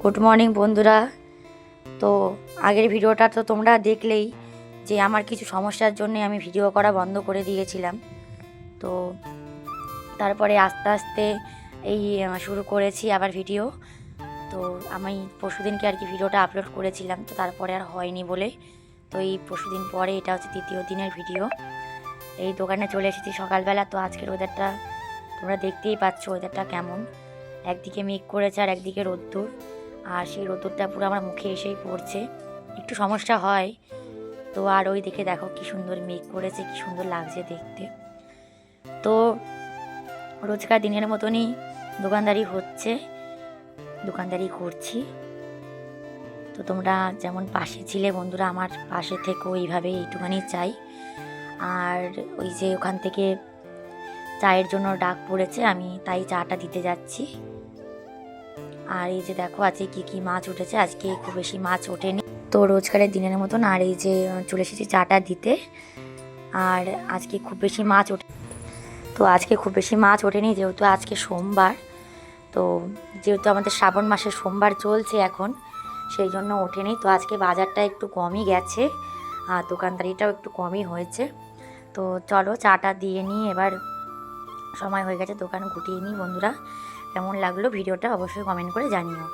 Good morning বন্ধুরা। তো আগের ভিডিওটা তো তোমরা দেখলেই যে আমার কিছু সমস্যার জন্য আমি ভিডিও করা বন্ধ করে দিয়েছিলাম। তো তারপরে আস্তে আস্তে এই শুরু করেছি আবার ভিডিও। তো আমি পরশুদিনকে আর কি ভিডিওটা আপলোড করেছিলাম, তো তারপরে আর হয়নি বলে তো এই পরশুদিন পরে এটা হচ্ছে তৃতীয় দিনের ভিডিও। এই দোকানে চলে এসেছি সকালবেলা। তো আজকের ওয়েদারটা তোমরা দেখতেই পাচ্ছ, ওয়েদারটা কেমন। একদিকে মেঘ করেছে আর একদিকে রোদ্দুর, আর সেই রোদ্দুরটা পুরো আমার মুখে এসেই পড়ছে, একটু সমস্যা হয়। তো আর ওই দেখে দেখো কি সুন্দর মেঘ করেছে, কি সুন্দর লাগছে দেখতে। তো রোজকার দিনের মতনই দোকানদারি হচ্ছে, দোকানদারি করছি। তো তোমরা যেমন পাশে ছিলে বন্ধুরা, আমার পাশে থেকেও এইভাবে এইটুখানি চাই। আর ওই যে ওখান থেকে চায়ের জন্য ডাক পড়েছে, আমি তাই চাটা দিতে যাচ্ছি। আর এই যে দেখো আজকে কি কি মাছ উঠেছে, আজকে খুব বেশি মাছ ওঠেনি তো রোজকারের দিনের মতন। আর এই যে চলে এসেছি চাটা দিতে। আর আজকে খুব বেশি মাছ ওঠে, তো আজকে খুব বেশি মাছ ওঠেনি যেহেতু আজকে সোমবার। তো যেহেতু আমাদের শ্রাবণ মাসের সোমবার চলছে এখন, সেই জন্য ওঠেনি। তো আজকে বাজারটা একটু কমই গেছে আর দোকানদারিটাও একটু কমই হয়েছে। তো চলো চাটা দিয়ে নিই, এবার সময় হয়ে গেছে দোকান গুটিয়ে নিই। বন্ধুরা কেমন লাগলো ভিডিওটা অবশ্যই কমেন্ট করে জানিও।